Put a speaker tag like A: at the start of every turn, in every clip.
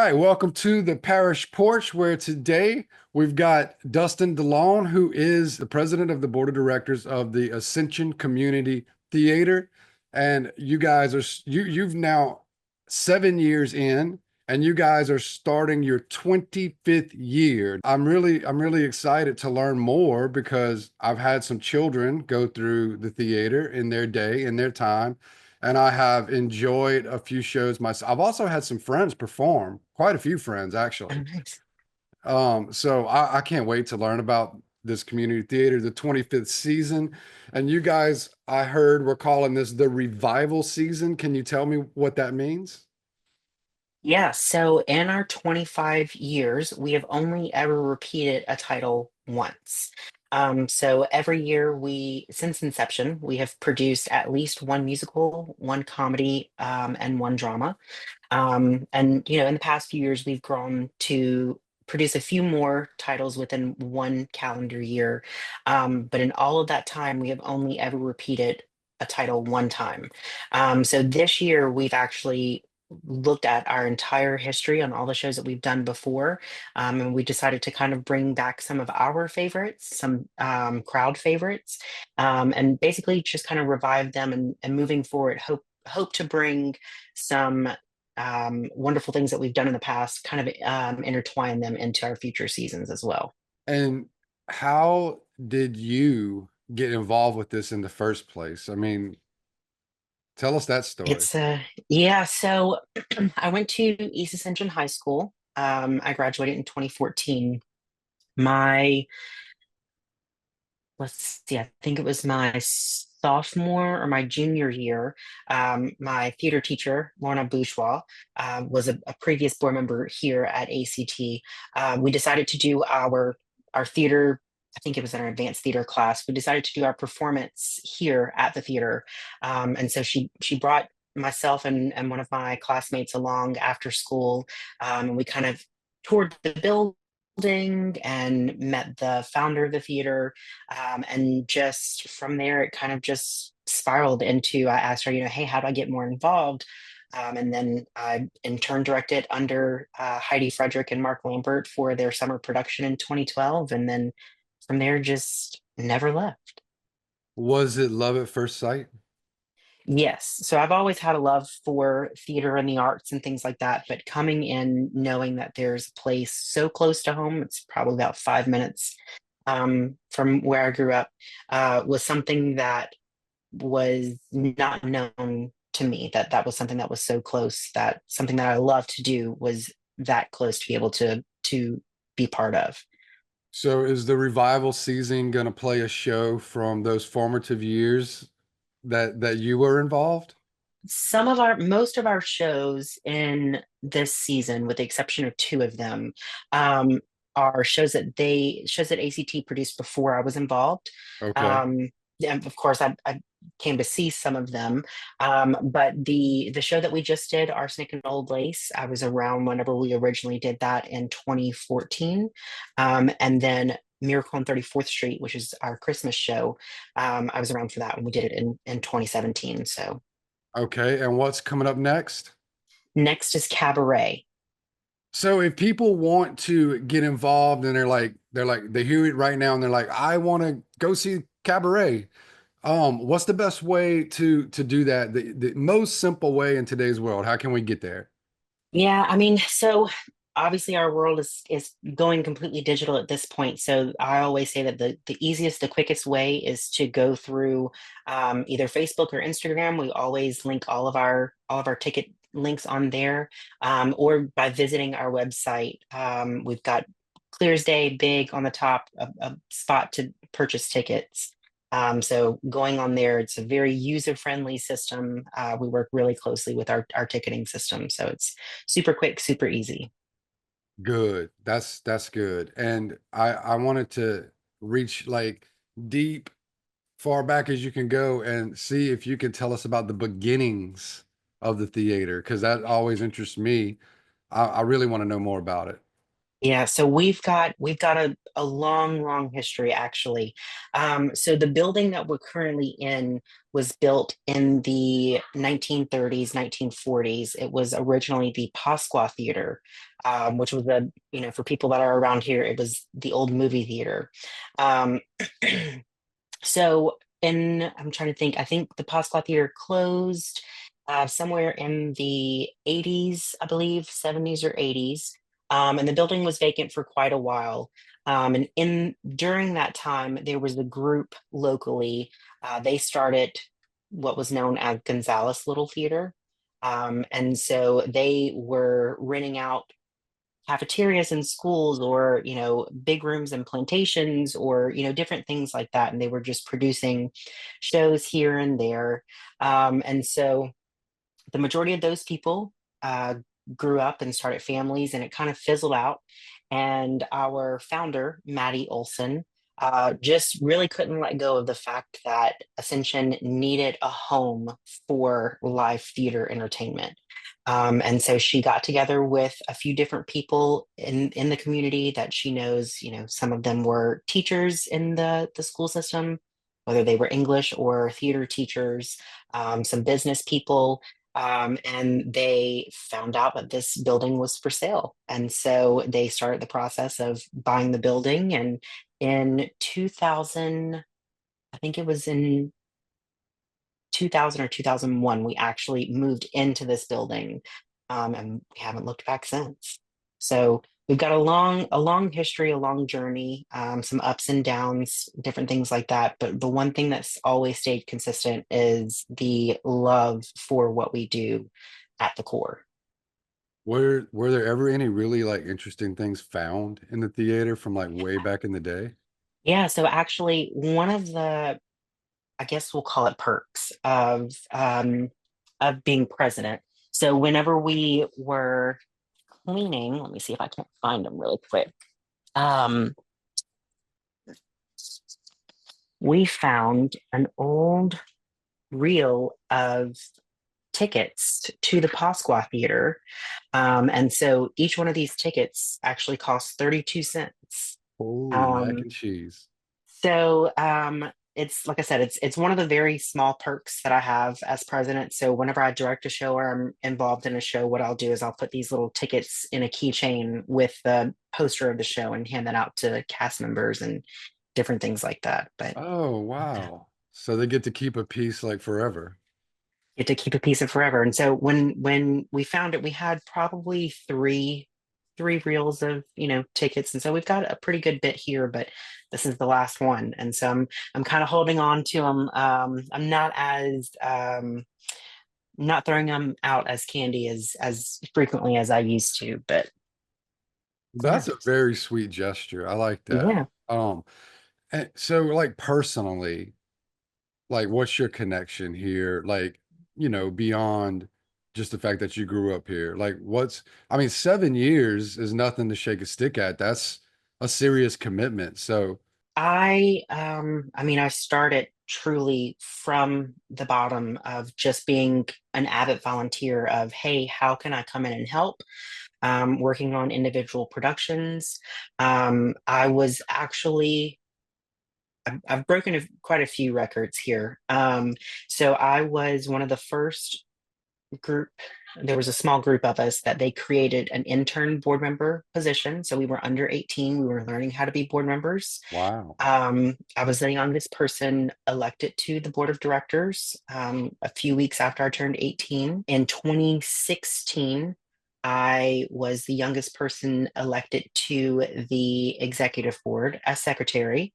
A: right, welcome to the Parish Porch, where today we've got Dustin Delaune, who is the president of the board of directors of the Ascension Community Theatre. And you guys are you've now 7 years in, and you guys are starting your 25th year. I'm really excited to learn more because I've had some children go through the theater in their day, in their time, and I have enjoyed a few shows myself. I've also had some friends perform, quite a few friends
B: Oh,
A: actually.
B: nice.
A: So I can't wait to learn about this community theater, the 25th season. And you guys, I heard we're calling this the revival season. Can you tell me what that means?
B: Yeah, so in our 25 years, we have only ever repeated a title once. So every year since inception, we have produced at least one musical, one comedy, and one drama. And in the past few years, we've grown to produce a few more titles within one calendar year. But in all of that time, we have only ever repeated a title one time. So this year, we've actually looked at our entire history on all the shows that we've done before. And we decided to kind of bring back some of our favorites, some crowd favorites, and basically just kind of revive them and moving forward, hope to bring some wonderful things that we've done in the past, kind of intertwine them into our future seasons as well.
A: And how did you get involved with this in the first place? I mean, tell us that story.
B: Yeah, so I went to East Ascension High School. I graduated in 2014. My, let's see, I think it was my sophomore or my junior year. My theater teacher, Lorna Bourgeois, was a previous board member here at A.C.T. We decided to do our theater. I think it was in our advanced theater class. We decided to do our performance here at the theater, and so she brought myself and one of my classmates along after school, and we kind of toured the building and met the founder of the theater, and just from there, it kind of just spiraled into, I asked her, hey, how do I get more involved? And then I in turn directed under Heidi Frederick and Mark Lambert for their summer production in 2012. And then from there, just never left.
A: Was it love at first sight?
B: Yes. So I've always had a love for theater and the arts and things like that. But coming in, knowing that there's a place so close to home, it's probably about 5 minutes from where I grew up, was something that was not known to me. That was something that was so close, that something that I loved to do was that close to be able to be part of.
A: So is the revival season going to play a show from those formative years that you were involved?
B: Most of our shows in this season, with the exception of two of them, are shows that ACT produced before I was involved.
A: Okay.
B: Um, and of course, I came to see some of them, but the show that we just did, Arsenic and Old Lace, I was around whenever we originally did that in 2014, and then Miracle on 34th Street, which is our Christmas show. I was around for that when we did it in 2017. So.
A: Okay. And what's coming up next?
B: Next is Cabaret.
A: So if people want to get involved and they hear it right now and they're like, I want to go see Cabaret. What's the best way to do that? The most simple way in today's world. How can we get there?
B: Yeah, I mean, so obviously our world is going completely digital at this point. So I always say that the easiest, the quickest way is to go through either Facebook or Instagram. We always link all of our ticket links on there, or by visiting our website. We've got Clear as Day big on the top, a spot to purchase tickets. So going on there, it's a very user-friendly system. We work really closely with our ticketing system, so it's super quick, super easy.
A: Good. That's good. And I wanted to reach like deep, far back as you can go and see if you can tell us about the beginnings of the theater, because that always interests me. I really want to know more about it.
B: Yeah, so we've got a long, long history actually. So the building that we're currently in was built in the 1930s, 1940s. It was originally the Pasqua Theater, which was for people that are around here, it was the old movie theater. Um, So, I'm trying to think, I think the Pasqua Theater closed somewhere in the 80s, I believe, 70s or 80s. And the building was vacant for quite a while. And in during that time, there was a group locally. They started what was known as Gonzalez Little Theater. And so they were renting out cafeterias in schools or big rooms and plantations or different things like that, and they were just producing shows here and there. And so the majority of those people uh, grew up and started families, and it kind of fizzled out. And our founder, Maddie Olson, just really couldn't let go of the fact that Ascension needed a home for live theater entertainment. And so she got together with a few different people in the community that she knows. Some of them were teachers in the school system, whether they were English or theater teachers, some business people, and they found out that this building was for sale. And so they started the process of buying the building. And in 2000, I think it was in 2000 or 2001, we actually moved into this building, and we haven't looked back since. So we've got a long history, a long journey, some ups and downs, different things like that. But the one thing that's always stayed consistent is the love for what we do at the core.
A: Were there ever any really like interesting things found in the theater from like way back in the day?
B: Yeah, so actually, one of the, I guess we'll call it perks of being president. So whenever we were cleaning, let me see if I can find them really quick. Um, we found an old reel of tickets to the Pasqua Theater. And so each one of these tickets actually costs 32 cents.
A: Oh, mac
B: Um,
A: and cheese.
B: so it's like I said, it's one of the very small perks that I have as president. So whenever I direct a show or I'm involved in a show, what I'll do is I'll put these little tickets in a keychain with the poster of the show and hand that out to cast members and different things like that. But
A: Oh, wow. So they get to keep a piece like forever.
B: get to keep a piece of forever. And so when we found it, we had probably three reels of tickets, and so we've got a pretty good bit here, but this is the last one, and so I'm kind of holding on to them. I'm not as not throwing them out as candy as frequently as I used to, but yeah,
A: That's a very sweet gesture. I like that.
B: yeah.
A: Um, and so like personally, like what's your connection here? Like, beyond just the fact that you grew up here. Like I mean, 7 years is nothing to shake a stick at. That's a serious commitment. So,
B: I mean, I started truly from the bottom of just being an avid volunteer of, hey, how can I come in and help? Working on individual productions. I was actually, I've broken quite a few records here. So I was one of the first group. There was a small group of us that they created an intern board member position. So we were under 18. We were learning how to be board members.
A: wow.
B: I was the youngest person elected to the board of directors a few weeks after I turned 18. In 2016, I was the youngest person elected to the executive board as secretary.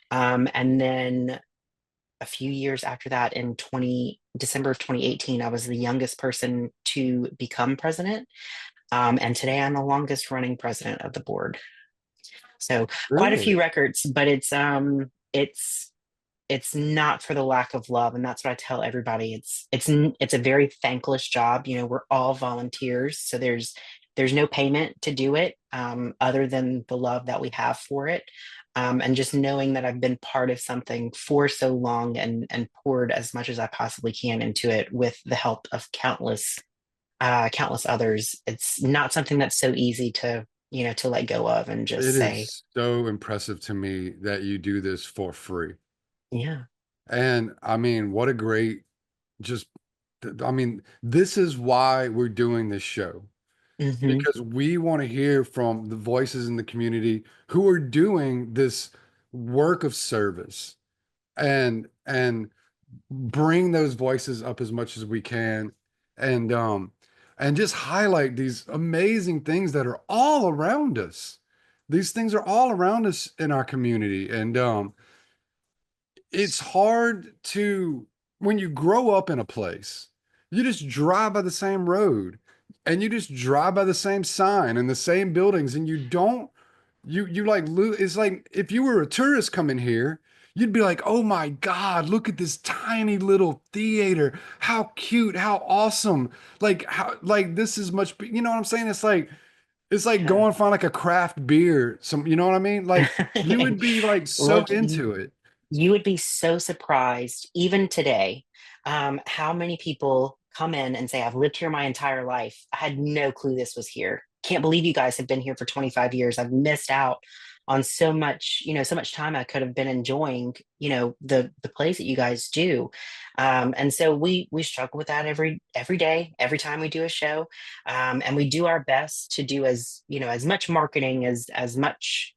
B: And then a few years after that, in December of 2018, I was the youngest person to become president. And today I'm the longest running president of the board. So quite a
A: Really?
B: few records, but it's not for the lack of love, and that's what I tell everybody. It's a very thankless job. We're all volunteers, so there's no payment to do it, other than the love that we have for it. And just knowing that I've been part of something for so long and poured as much as I possibly can into it with the help of countless others. It's not something that's so easy to let go of and just
A: It
B: say,
A: is so impressive to me that you do this for free.
B: yeah.
A: And I mean, what a great just I mean, this is why we're doing this show,
B: Hmm.
A: because we want to hear from the voices in the community who are doing this work of service, and bring those voices up as much as we can, and and just highlight these amazing things that are all around us. These things are all around us in our community, and it's hard to, when you grow up in a place, you just drive by the same road and you just drive by the same sign and the same buildings, and you don't, you like it's like if you were a tourist coming here, you'd be like, oh my God, look at this tiny little theater, how cute, how awesome, like how, like this is much, you know what I'm saying? It's like
B: Yeah.
A: going find like a craft beer, some, you know what I mean? Like you would be like so
B: Look,
A: into it.
B: you would be so surprised, even today, how many people come in and say, I've lived here my entire life. I had no clue this was here. Can't believe you guys have been here for 25 years. I've missed out on so much, so much time I could have been enjoying, the plays that you guys do. And so we struggle with that every day, every time we do a show. And we do our best to do as much marketing as much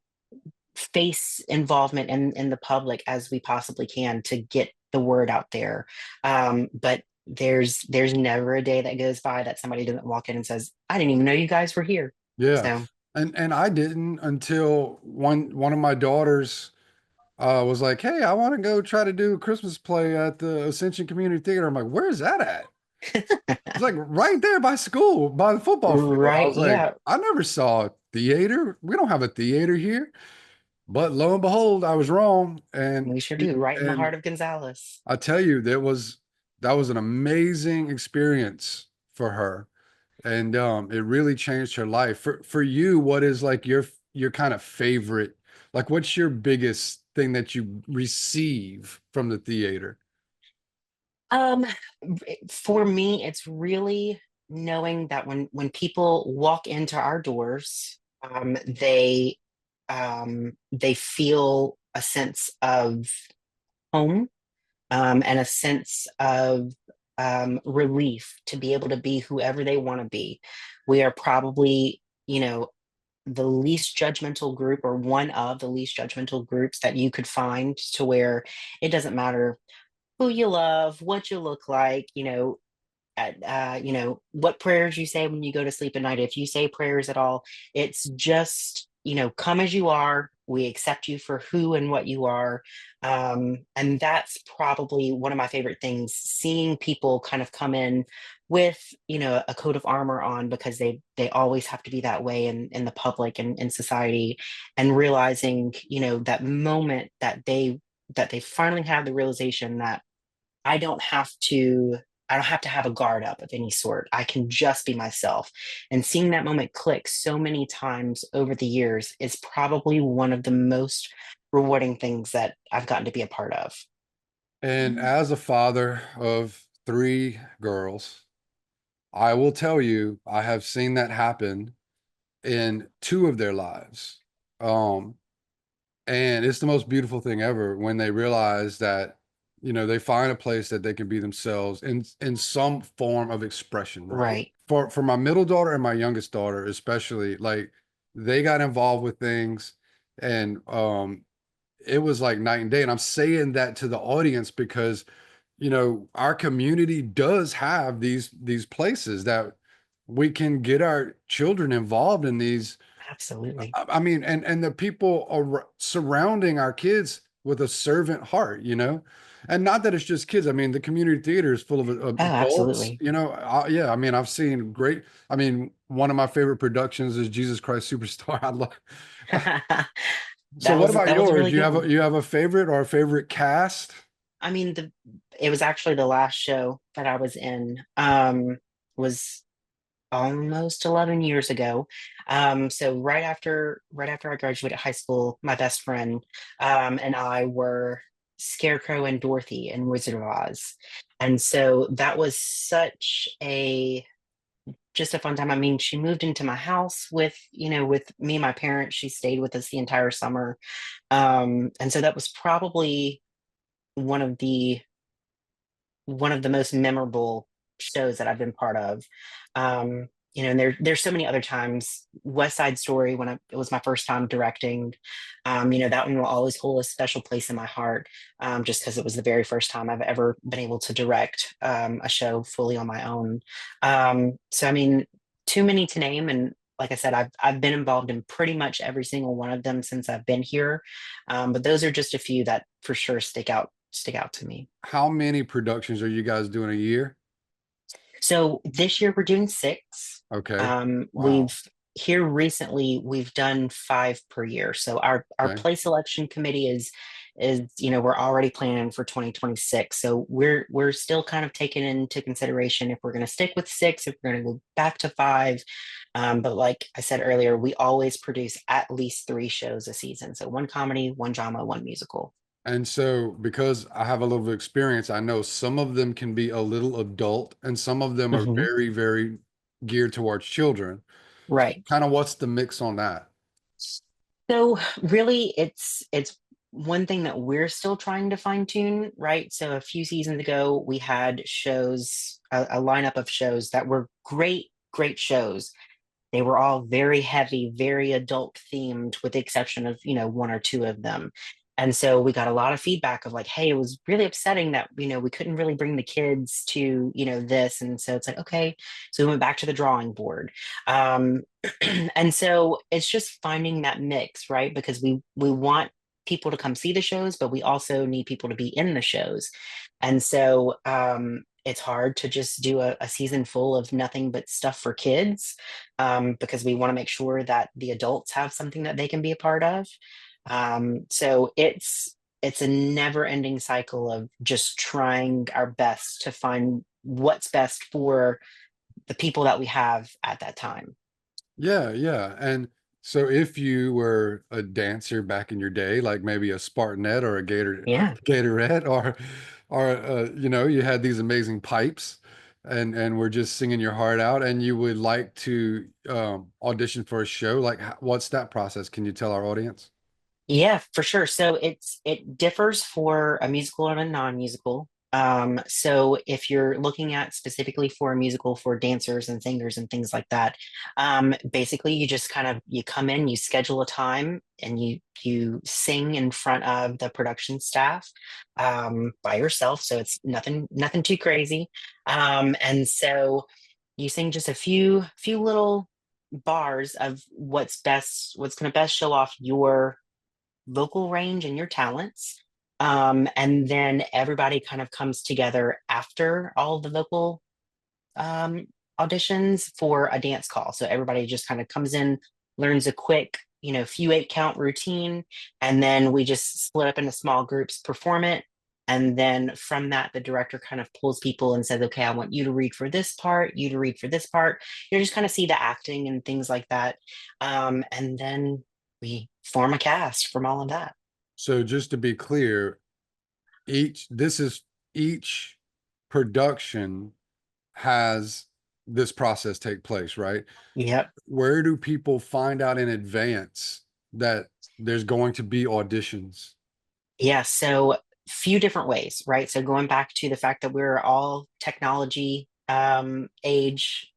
B: face involvement in the public as we possibly can to get the word out there. But there's never a day that goes by that somebody doesn't walk in and says, I didn't even know you guys were here.
A: Yeah.
B: So
A: And I didn't until one of my daughters was like, "Hey, I want to go try to do a Christmas play at the Ascension Community Theater." I'm like, "Where's that at?" It's like right there by school, by the football field. I
B: right,
A: was like,
B: yeah,
A: "I never saw a theater. We don't have a theater here." But lo and behold, I was wrong.
B: we sure do, right in the
A: And
B: heart of Gonzales.
A: I tell you, that was an amazing experience for her, and it really changed her life. For you, what is like your kind of favorite, like what's your biggest thing that you receive from the theater?
B: um for me, it's really knowing that when people walk into our doors, they feel a sense of home, and a sense of relief to be able to be whoever they want to be. We are probably, the least judgmental group, or one of the least judgmental groups that you could find, to where it doesn't matter who you love, what you look like, what prayers you say when you go to sleep at night. If you say prayers at all, it's just, come as you are. We accept you for who and what you are. And that's probably one of my favorite things, seeing people kind of come in with, a coat of armor on, because they always have to be that way in the public and in society, and realizing, that moment that they finally have the realization that I don't have to I don't have to have a guard up of any sort. I can just be myself. And seeing that moment click so many times over the years is probably one of the most rewarding things that I've gotten to be a part of.
A: And as a father of three girls, I will tell you, I have seen that happen in two of their lives. Um, And it's the most beautiful thing ever when they realize that, they find a place that they can be themselves in some form of expression, right?
B: Right.
A: For my middle daughter and my youngest daughter, especially, like they got involved with things, and it was like night and day. And I'm saying that to the audience because, our community does have these places that we can get our children involved in these.
B: Absolutely.
A: I mean, and the people are surrounding our kids with a servant heart, and not that it's just kids. I mean, the community theater is full of
B: Oh,
A: adults,
B: absolutely.
A: yeah, I mean, I've seen great. I mean, one of my favorite productions is Jesus Christ Superstar. I love. So,
B: That
A: what
B: was
A: about
B: that was a
A: yours?
B: really
A: Do you
B: good
A: have
B: one.
A: a favorite or a favorite cast?
B: I mean, it was actually the last show that I was in. Was almost 11 years ago. So right after I graduated high school, my best friend and I were Scarecrow and Dorothy in Wizard of Oz. And so that was such a just a fun time. I mean, she moved into my house with, with me and my parents. She stayed with us the entire summer. And so that was probably one of the one of the most memorable shows that I've been part of. And there's so many other times. West Side Story, when it was my first time directing, that one will always hold a special place in my heart, just because it was the very first time I've ever been able to direct a show fully on my own. So I mean, too many to name, and like I said, I've been involved in pretty much every single one of them since I've been here. But those are just a few that for sure stick out to me.
A: How many productions are you guys doing a year?
B: So this year we're doing six.
A: Okay. Wow.
B: We've here recently we've done five per year. So our
A: Okay.
B: play selection committee is we're already planning for 2026. So we're still kind of taking into consideration if we're going to stick with six, if we're going to go back to five. But like I said earlier, we always produce at least three shows a season. So one comedy, one drama, one musical.
A: And so, because I have a little experience, I know some of them can be a little adult and some of them are
B: Mhm.
A: very, very geared towards children.
B: Right.
A: Kind of what's the mix on that?
B: So really it's one thing that we're still trying to fine tune, right? So a few seasons ago we had shows, a lineup of shows that were great shows. They were all very heavy, very adult themed, with the exception of, one or two of them. And so we got a lot of feedback of like, hey, it was really upsetting that, we couldn't really bring the kids to, this. And so it's like, okay. So we went back to the drawing board. Um, and so it's just finding that mix, right? Because we want people to come see the shows, but we also need people to be in the shows. And so it's hard to just do a season full of nothing but stuff for kids, because we want to make sure that the adults have something that they can be a part of. So it's a never-ending cycle of just trying our best to find what's best for the people that we have at that time.
A: Yeah, yeah. And so if you were a dancer back in your day, like maybe a Spartanette or a
B: Yeah.
A: Gatorette or you had these amazing pipes and were just singing your heart out and you would like to audition for a show, like what's that process? Can you tell our audience?
B: Yeah, for sure. So it differs for a musical and a non-musical. So if you're looking at specifically for a musical for dancers and singers and things like that, basically you just kind of you come in, you schedule a time, and you sing in front of the production staff by yourself. So it's nothing too crazy. And so you sing just a few little bars of what's going to best show off your vocal range and your talents. And then everybody kind of comes together after all the vocal um, auditions for a dance call. So everybody just kind of comes in, learns a quick, few 8 count routine, and then we just split up into small groups, perform it. And then from that, the director kind of pulls people and says, okay, I want you to read for this part, you to read for this part. You just kind of see the acting and things like that. And then we form a cast from all of that.
A: So just to be clear, each production has this process take place, right?
B: Yep.
A: Where do people find out in advance that there's going to be auditions?
B: Yeah, so few different ways, right? So going back to the fact that we're all technology age.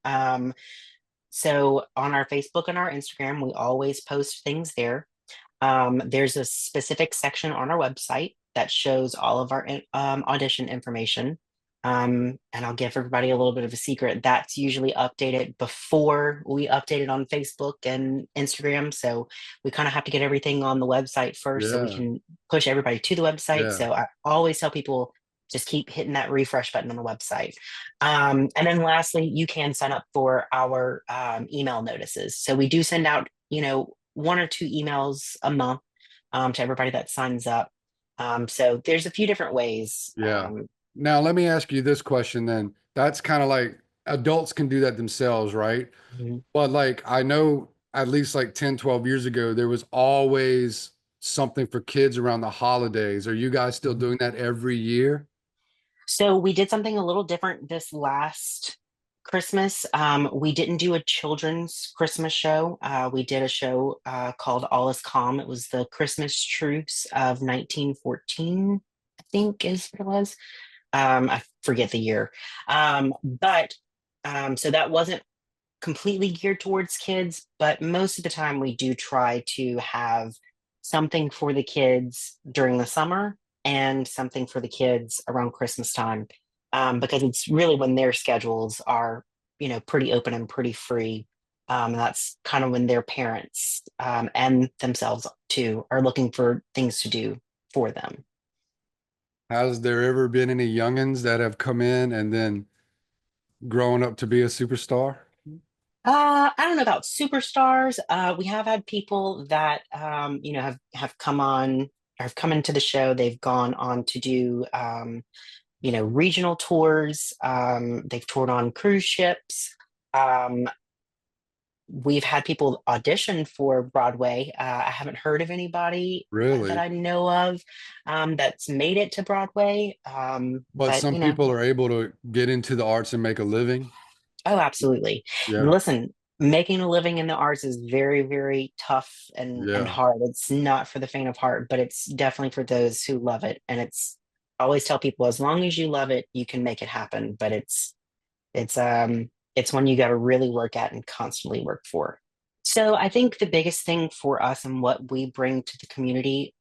B: So on our Facebook and our Instagram, we always post things there. There's a specific section on our website that shows all of our audition information. And I'll give everybody a little bit of a secret. That's usually updated before we update it on Facebook and Instagram. So we kind of have to get everything on the website first so we
A: Yeah,
B: can push everybody to the website.
A: yeah.
B: So I always tell people just keep hitting that refresh button on the website. And then lastly, you can sign up for our email notices. So we do send out, one or two emails a month to everybody that signs up. So there's a few different ways.
A: Yeah. Now, let me ask you this question then. That's kind of like adults can do that themselves, right?
B: Mhm.
A: But like I know at least like 10, 12 years ago, there was always something for kids around the holidays. Are you guys still doing that every year?
B: So we did something a little different this last Christmas, we didn't do a children's Christmas show. We did a show called All Is Calm. It was the Christmas truce of 1914, I think is what it was. I forget the year. But so that wasn't completely geared towards kids, but most of the time we do try to have something for the kids during the summer and something for the kids around Christmas time, because it's really when their schedules are, pretty open and pretty free. And that's kind of when their parents and themselves too are looking for things to do for them.
A: Has there ever been any youngins that have come in and then grown up to be a superstar?
B: I don't know about superstars. We have had people that have come on or have come into the show. They've gone on to do regional tours. They've toured on cruise ships. Um, we've had people audition for Broadway. I haven't heard of anybody that
A: Really?
B: I know of that's made it to Broadway.
A: But
B: But
A: some people are able to get into the arts and make a living.
B: Oh, absolutely.
A: Yeah.
B: Listen, making a living in the arts is very, very tough and
A: Yeah.
B: hard. It's not for the faint of heart, but it's definitely for those who love it. And I always tell people, as long as you love it, you can make it happen. But it's one you got to really work at and constantly work for. So I think the biggest thing for us and what we bring to the community,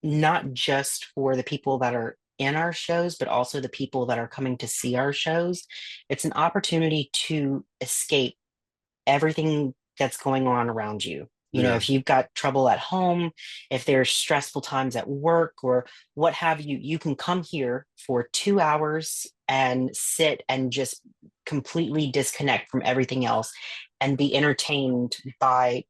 B: not just for the people that are in our shows, but also the people that are coming to see our shows. It's an opportunity to escape everything that's going on around you.
A: Yeah.
B: If you've got trouble at home, if there's stressful times at work or what have you, you can come here for 2 hours and sit and just completely disconnect from everything else and be entertained by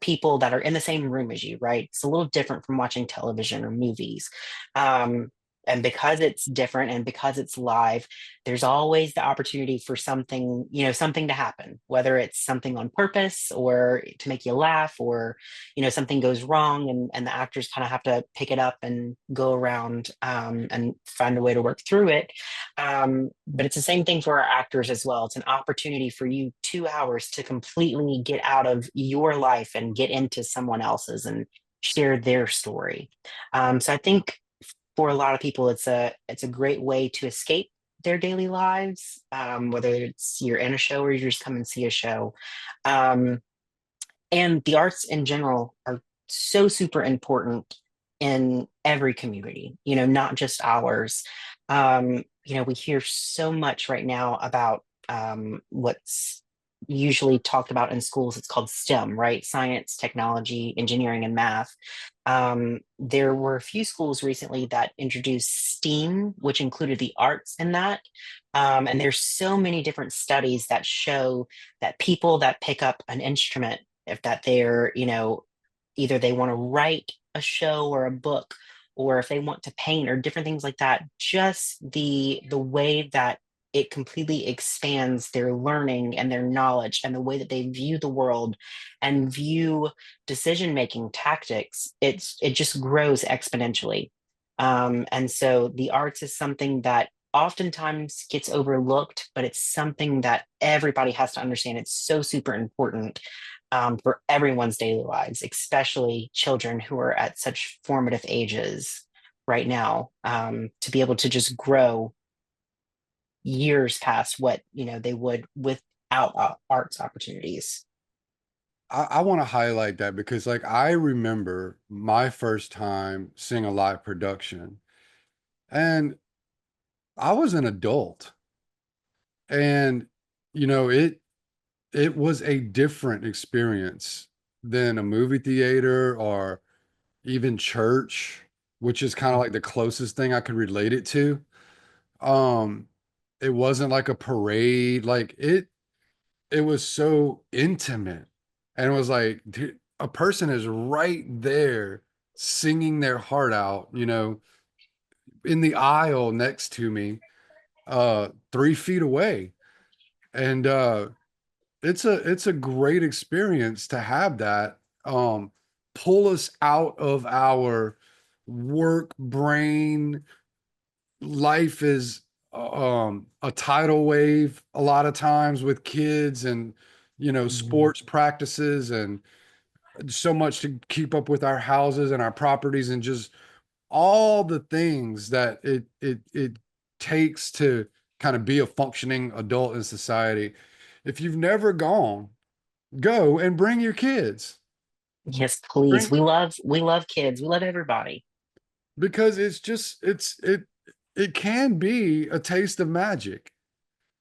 B: people that are in the same room as you, right? It's a little different from watching television or movies. Um, and because it's different and because it's live, there's always the opportunity for something to happen, whether it's something on purpose or to make you laugh, or something goes wrong and the actors kind of have to pick it up and go around and find a way to work through it. But it's the same thing for our actors as well. It's an opportunity for you 2 hours to completely get out of your life and get into someone else's and share their story. So I think for a lot of people, it's a great way to escape their daily lives, whether it's you're in a show or you just come and see a show. Um, and the arts in general are so super important in every community, not just ours. We hear so much right now about what's usually talked about in schools. It's called STEM, right? Science, technology, engineering, and math. There were a few schools recently that introduced STEAM, which included the arts in that. And there's so many different studies that show that people that pick up an instrument, if that they're, either they want to write a show or a book, or if they want to paint or different things like that, just the way that it completely expands their learning and their knowledge and the way that they view the world and view decision making tactics, it just grows exponentially. And so the arts is something that oftentimes gets overlooked, but it's something that everybody has to understand. It's so super important for everyone's daily lives, especially children who are at such formative ages right now, to be able to just grow years past what they would without arts opportunities.
A: I want to highlight that because like I remember my first time seeing a live production and I was an adult and it was a different experience than a movie theater or even church, which is kind of like the closest thing I could relate it to. Um, it wasn't like a parade, like it was so intimate. And it was like, dude, a person is right there singing their heart out, in the aisle next to me, 3 feet away. And it's a great experience to have that pull us out of our work brain. Life is a tidal wave a lot of times with kids and
B: Mhm.
A: sports practices and so much to keep up with our houses and our properties and just all the things that it takes to kind of be a functioning adult in society. If you've never gone, go and bring your kids.
B: Yes, please.
A: Bring
B: We love kids. We love everybody.
A: because it's just it can be a taste of magic,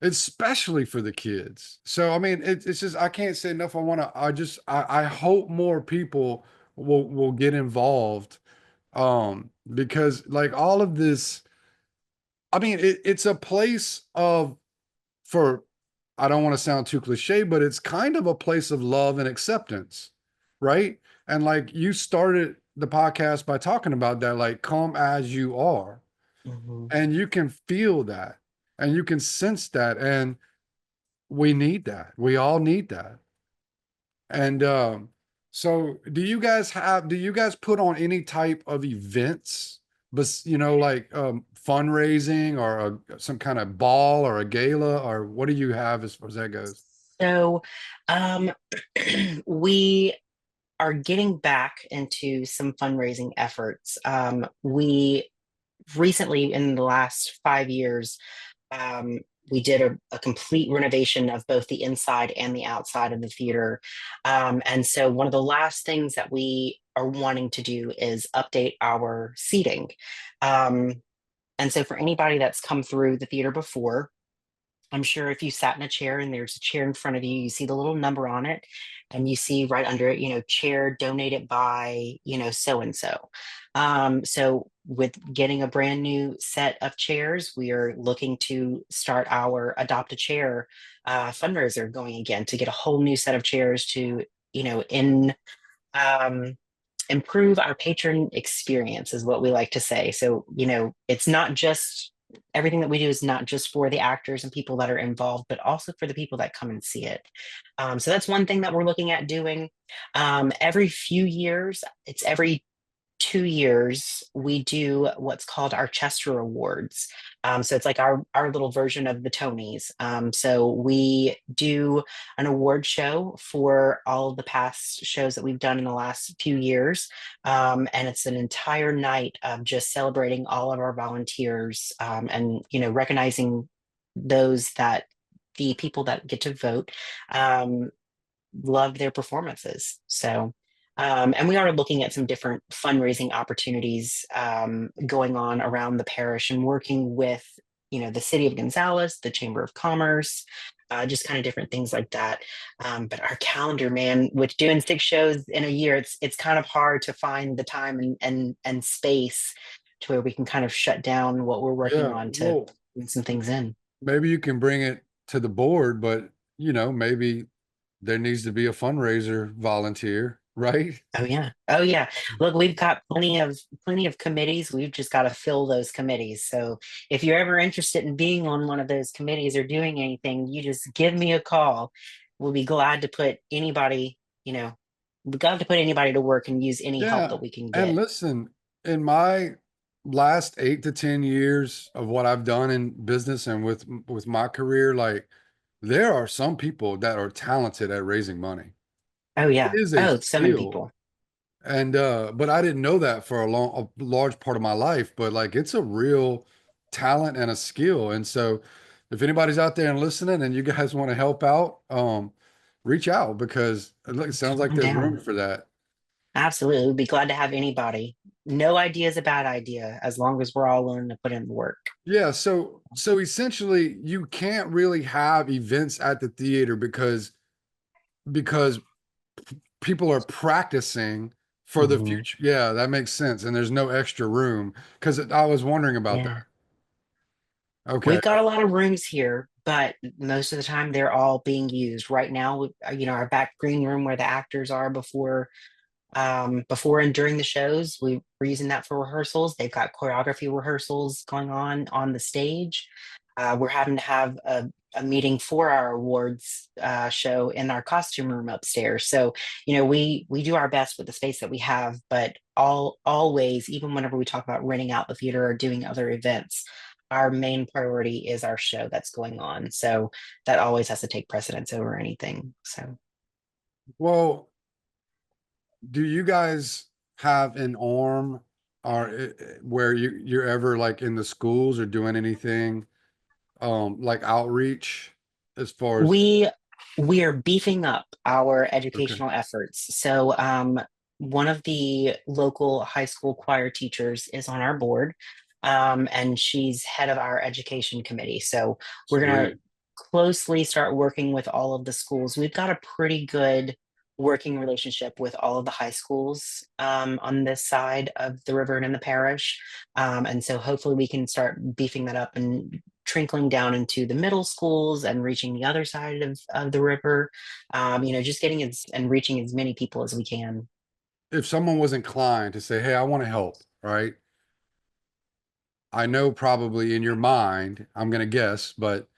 A: especially for the kids. So I mean, it's just I can't say enough. I hope more people will get involved, because like all of this, I mean, it's a place of for I don't want to sound too cliche, but it's kind of a place of love and acceptance, right? And like you started the podcast by talking about that, like come as you are,
B: Mhm.
A: and you can feel that and you can sense that, and we need that. We all need that. And so do you guys put on any type of events, but like fundraising or some kind of ball or a gala, or what do you have as far as that goes?
B: So, um, we are getting back into some fundraising efforts. We recently, in the last 5 years, um, we did a complete renovation of both the inside and the outside of the theater. And so, one of the last things that we are wanting to do is update our seating. Um, and so, for anybody that's come through the theater before, I'm sure if you sat in a chair and there's a chair in front of you, you see the little number on it, and you see right under it, chair donated by, so and so. So, with getting a brand new set of chairs, we are looking to start our Adopt a Chair fundraiser going again to get a whole new set of chairs to, in um, improve our patron experience is what we like to say. So, it's not just everything that we do is not just for the actors and people that are involved, but also for the people that come and see it. So that's one thing that we're looking at doing. Every few years, it's every 2 years, we do what's called our Chester Awards. So it's like our little version of the Tonys. So we do an award show for all of the past shows that we've done in the last few years. And it's an entire night of just celebrating all of our volunteers, and recognizing those that the people that get to vote um, love their performances. So, and we are looking at some different fundraising opportunities going on around the parish and working with, the city of Gonzales, the Chamber of Commerce, just kind of different things like that. But our calendar, man, with doing 6 shows in a year, it's kind of hard to find the time and space to where we can kind of shut down what we're working
A: Yeah,
B: on to
A: well,
B: bring some things in.
A: maybe you can bring it to the board, but maybe there needs to be a fundraiser volunteer, right?
B: Oh yeah. Oh yeah. Look, we've got plenty of committees. We've just got to fill those committees. So if you're ever interested in being on one of those committees or doing anything, you just give me a call. We'll be glad to put anybody, we're glad to put anybody to work and use any help
A: Yeah.
B: that we can
A: And
B: get.
A: listen, in my last 8 to 10 years of what I've done in business and with my career, like there are some people that are talented at raising money.
B: Oh
A: It
B: yeah.
A: is a
B: Oh, so many
A: skill.
B: people.
A: And but I didn't know that for a large part of my life, but like it's a real talent and a skill. And so if anybody's out there and listening and you guys want to help out, reach out because it sounds like
B: I'm
A: there's room
B: down.
A: for that.
B: Absolutely. We'd be glad to have anybody. No idea is a bad idea as long as we're all willing to put in the work.
A: Yeah, so essentially you can't really have events at the theater because people are practicing for the
B: Mhm.
A: future. Yeah, that makes sense. And there's no extra room because I was wondering about that.
B: Yeah.
A: Okay.
B: We've got a lot of rooms here, but most of the time they're all being used. Right now, our back green room where the actors are before and during the shows, we're using that for rehearsals. They've got choreography rehearsals going on the stage. We're having to have a meeting for our awards show in our costume room upstairs. So, we do our best with the space that we have, but always, even whenever we talk about renting out the theater or doing other events, our main priority is our show that's going on. So that always has to take precedence over anything. So
A: Well, do you guys have an arm or where you're ever like in the schools or doing anything like outreach as far as
B: we we are beefing up our
A: okay,
B: educational efforts. So one of the local high school choir teachers is on our board, and she's head of our education committee. So we're gonna
A: sweet.
B: closely start working with all of the schools. We've got a pretty good working relationship with all of the high schools on this side of the river and in the parish. And so hopefully we can start beefing that up and trickling down into the middle schools and reaching the other side of the river. Just getting and reaching as many people as we can.
A: If someone was inclined to say, "Hey, I want to help," right? I know probably in your mind, I'm gonna guess, but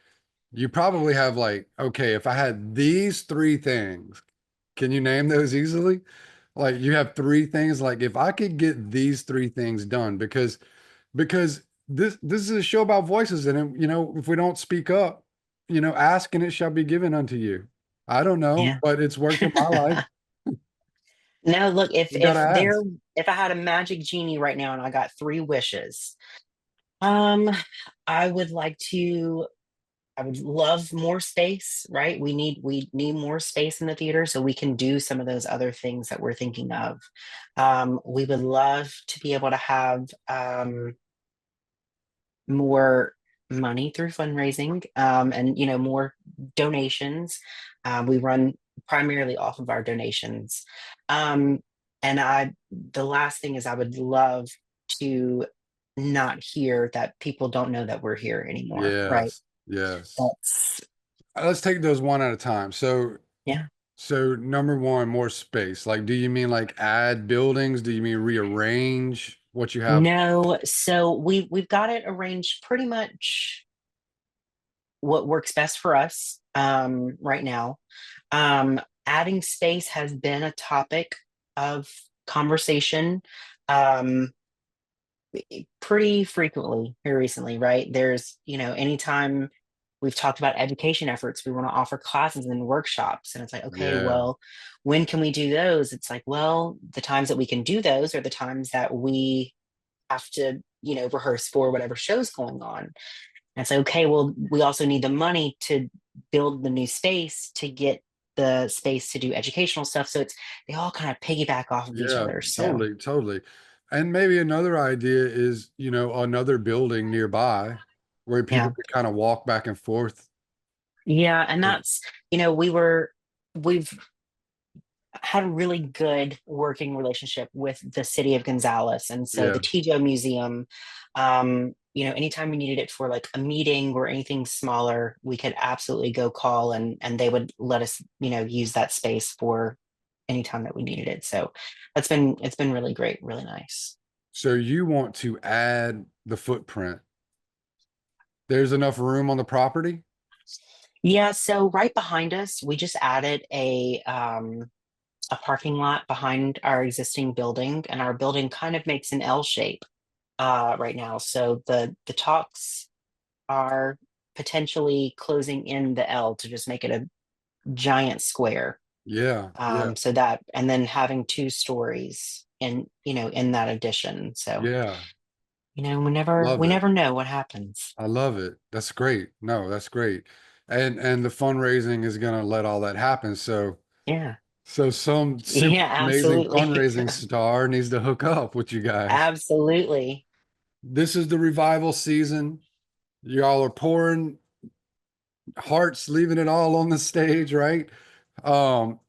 A: you probably have like, okay, if I had these three things, can you name those easily? Like you have three things, like if I could get these three things done, because this is a show about voices, and if we don't speak up, ask and it shall be given unto you. I don't know,
B: Yeah.
A: but it's worked in my life.
B: No, look, if
A: You gotta ask.
B: if I had a magic genie right now and I got three wishes, um, I would like to I would love more space, right? We need more space in the theater so we can do some of those other things that we're thinking of. We would love to be able to have more money through fundraising, and more donations. We run primarily off of our donations. Um, and the last thing is I would love to not hear that people don't know that we're here anymore, right?
A: Yes, yes.
B: That's
A: Let's take those one at a time. So,
B: Yeah.
A: so number one, more space. Like, do you mean like add buildings? Do you mean rearrange what you have?
B: No, so we've got it arranged pretty much what works best for us right now. Adding space has been a topic of conversation um, pretty frequently here recently, right? Anytime we've talked about education efforts, we want to offer classes and workshops. And it's like, okay,
A: Yeah,
B: well, when can we do those? It's like, well, the times that we can do those are the times that we have to, rehearse for whatever show's going on. And it's like, okay, well, we also need the money to build the new space to get the space to do educational stuff. So they all kind of piggyback off of each
A: yeah,
B: other. So
A: totally, totally. And maybe another idea is, another building nearby where people
B: yeah.
A: could kind of walk back and forth.
B: Yeah. And that's, we've had a really good working relationship with the city of Gonzales. And so
A: Yeah,
B: the TJO Museum, anytime we needed it for like a meeting or anything smaller, we could absolutely go call and they would let us, use that space for anytime that we needed it. So it's been really great, really nice.
A: so you want to add the footprint. There's enough room on the property?
B: Yeah, so right behind us, we just added a parking lot behind our existing building, and our building kind of makes an L shape right now. So the talks are potentially closing in the L to just make it a giant square.
A: Yeah, yeah,
B: So that and then having two stories in that addition. So
A: yeah.
B: we
A: Love it.
B: never know what happens.
A: I love it. That's great. No, that's great. And the fundraising is gonna let all that happen.
B: Yeah.
A: So some super
B: Yeah,
A: amazing
B: absolutely.
A: fundraising star needs to hook up with you guys.
B: Absolutely.
A: This is the revival season. Y'all are pouring hearts, leaving it all on the stage, right?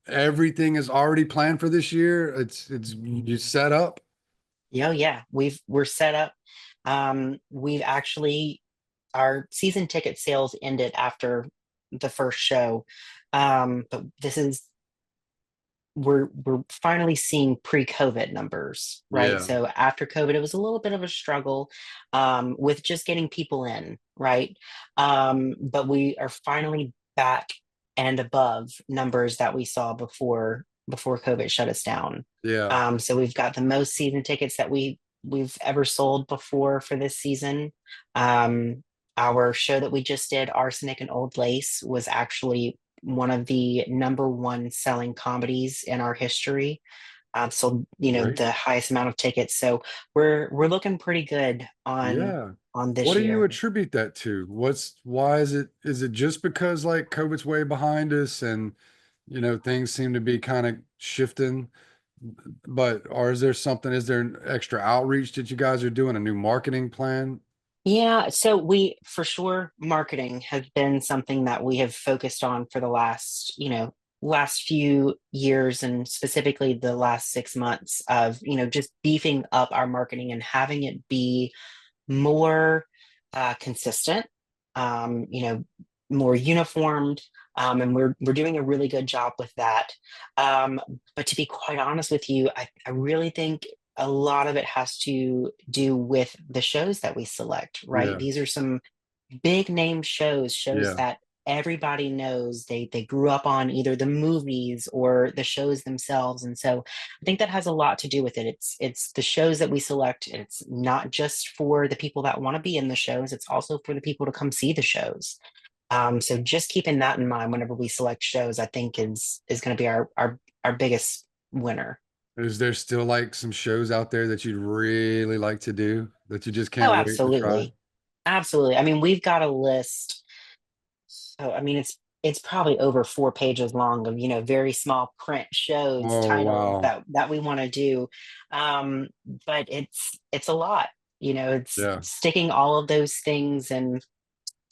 A: Everything is already planned for this year. It's you set up.
B: Yeah, we're set up. We've actually our season ticket sales ended after the first show. But we're finally seeing pre-COVID numbers, right?
A: Yeah,
B: So after COVID, it was a little bit of a struggle with just getting people in, right? But we are finally back and above numbers that we saw before COVID shut us down.
A: yeah,
B: So we've got the most season tickets that we've ever sold before for this season. Our show that we just did, Arsenic and Old Lace, was actually one of the number one selling comedies in our history. Sold,
A: Great.
B: the highest amount of tickets. So we're looking pretty good
A: Yeah.
B: on
A: What
B: this
A: do you
B: year.
A: attribute that to? Why is it just because like COVID's way behind us and things seem to be kind of shifting, but or is there an extra outreach that you guys are doing, a new marketing plan?
B: Yeah, so we for sure marketing has been something that we have focused on for the last few years and specifically the last 6 months of, just beefing up our marketing and having it be more consistent, um, you know, more uniformed, and we're doing a really good job with that. Um, but to be quite honest with you, I really think a lot of it has to do with the shows that we select, right?
A: Yeah.
B: These are some big name shows
A: Yeah.
B: that everybody knows. They grew up on either the movies or the shows themselves, and so I think that has a lot to do with it. It's the shows that we select. It's not just for the people that want to be in the shows, it's also for the people to come see the shows. So just keeping that in mind whenever we select shows, I think is going to be our biggest winner.
A: Is there still like some shows out there that you'd really like to do that you just
B: Oh,
A: can't wait to try?
B: absolutely. Absolutely. I mean, we've got a list. So, I mean, it's probably over 4 pages long of, very small print shows,
A: Oh,
B: titles
A: wow.
B: that we want to do. Um, but it's a lot. It's
A: Yeah.
B: sticking all of those things, and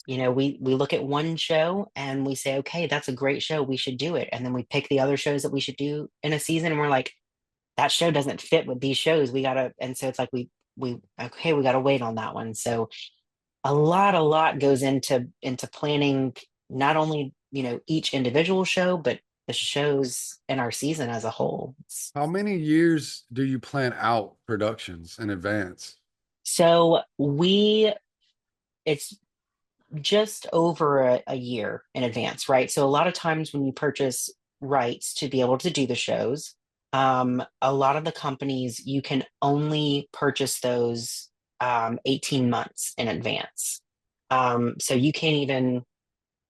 B: we look at one show and we say, okay, that's a great show. We should do it. And then we pick the other shows that we should do in a season, and we're like, that show doesn't fit with these shows. We gotta, and so it's like we okay, we gotta wait on that one. So a lot goes into planning not only each individual show, but the shows in our season as a whole.
A: How many years do you plan out productions in advance?
B: So we it's just over a year in advance, right? So a lot of times when you purchase rights to be able to do the shows, a lot of the companies you can only purchase those 18 months in advance. So you can't even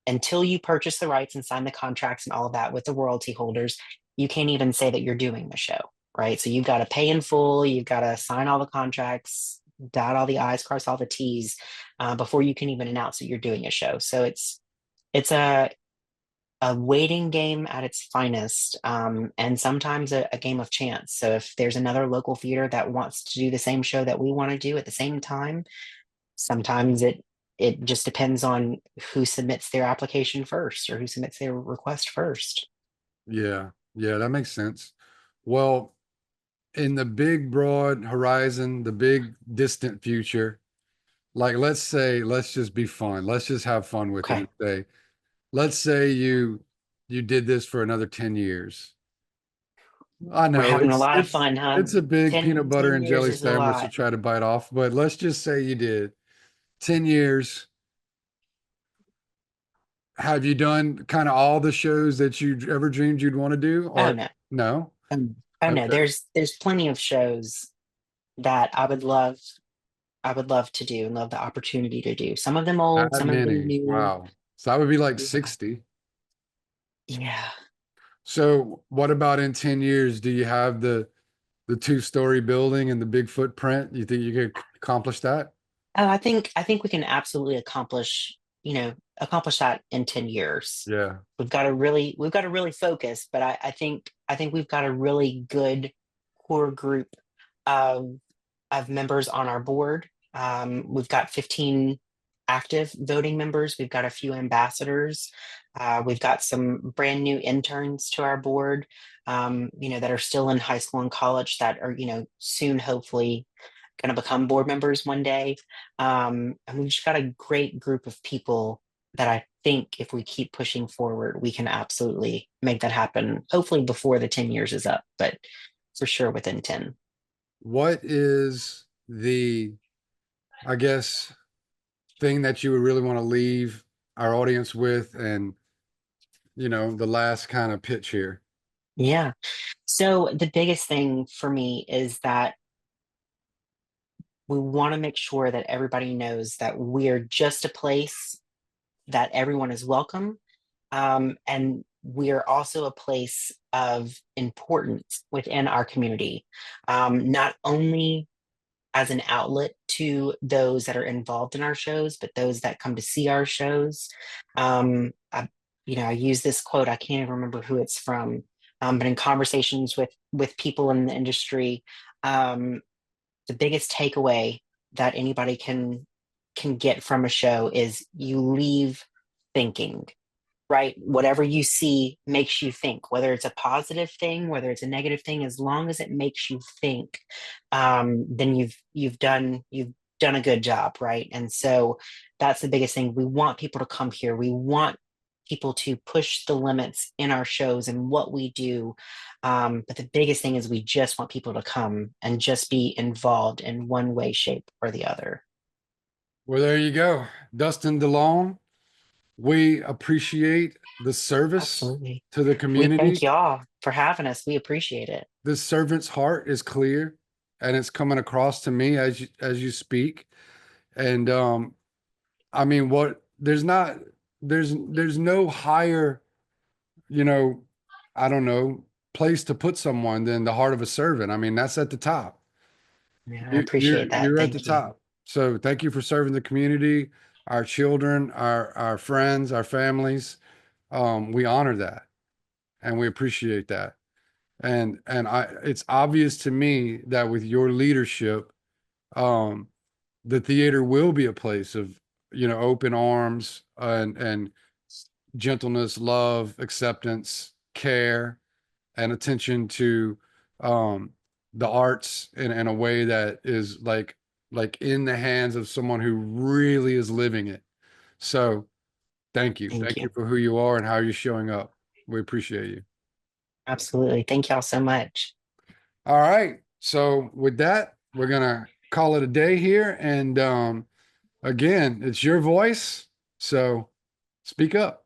B: until you purchase the rights and sign the contracts and all of that with the royalty holders, you can't even say that you're doing the show, right? So you've got to pay in full, you've got to sign all the contracts, dot all the I's, cross all the T's, before you can even announce that you're doing a show. So it's a waiting game at its finest, and sometimes a game of chance. So if there's another local theater that wants to do the same show that we want to do at the same time, sometimes it just depends on who submits their application first or who submits their request first.
A: Yeah. Yeah, that makes sense. Well, in the big broad horizon, the big distant future, like let's just be fun. Let's just have fun with it
B: Okay.
A: and say, let's say you did this for another 10 years. I
B: We're
A: know
B: having a
A: it's
B: lot of
A: it's
B: fun, huh?
A: it's a big peanut
B: Ten
A: butter
B: ten
A: and
B: years
A: jelly
B: is a
A: sandwich to
B: lot.
A: try to bite off, but let's just say you did 10 years. Have you done kind of all the shows that you ever dreamed you'd want to do
B: Oh
A: or
B: no.
A: no?
B: Oh no.
A: Okay.
B: There's plenty of shows that I would love to do and love the opportunity to do. Some of them old,
A: That
B: some of them
A: many.
B: new.
A: Wow. So that would be like
B: Yeah.
A: 60.
B: Yeah.
A: So what about in 10 years? Do you have the two-story building and the big footprint? You think you could accomplish that?
B: Oh, I think we can absolutely accomplish that in 10 years.
A: Yeah.
B: We've got to really focus, but I think we've got a really good core group of members on our board. We've got 15 active voting members. We've got a few ambassadors. We've got some brand new interns to our board, that are still in high school and college that are, soon hopefully going to become board members one day. And we've just got a great group of people that I think if we keep pushing forward, we can absolutely make that happen. Hopefully before the 10 years is up, but for sure within 10.
A: What is the, I guess, thing that you would really want to leave our audience with and, the last kind of pitch here?
B: Yeah. So the biggest thing for me is that we want to make sure that everybody knows that we're just a place that everyone is welcome. And we're also a place of importance within our community, not only as an outlet to those that are involved in our shows, but those that come to see our shows. I, I use this quote. I can't even remember who it's from, but in conversations with people in the industry, um, the biggest takeaway that anybody can get from a show is you leave thinking, right? Whatever you see makes you think, whether it's a positive thing, whether it's a negative thing, as long as it makes you think, then you've done a good job, right? And so that's the biggest thing. We want people to come here. We want people to push the limits in our shows and what we do. But the biggest thing is we just want people to come and just be involved in one way, shape, or the other.
A: Well, there you go. Dustin Delaune, we appreciate the service
B: Absolutely.
A: to the
B: We thank
A: community.
B: y'all for having us. We appreciate it.
A: This servant's heart is clear and it's coming across to me as you speak. And I mean, what there's not there's no higher, you know, I don't know, place to put someone than the heart of a servant. I mean, that's at the top.
B: Yeah, I
A: You,
B: appreciate that.
A: you're at the
B: Thank you.
A: top. So thank you for serving the community, our children, our friends, our families. We honor that and we appreciate that. And it's obvious to me that with your leadership, um, the theater will be a place of, open arms and gentleness, love, acceptance, care, and attention to um, the arts in a way that is like in the hands of someone who really is living it. So thank you.
B: Thank
A: Thank
B: you.
A: you for who you are and how you're showing up. We appreciate you.
B: Absolutely. Thank y'all so much.
A: All right. So with that, we're gonna call it a day here. And again, it's your voice. So speak up.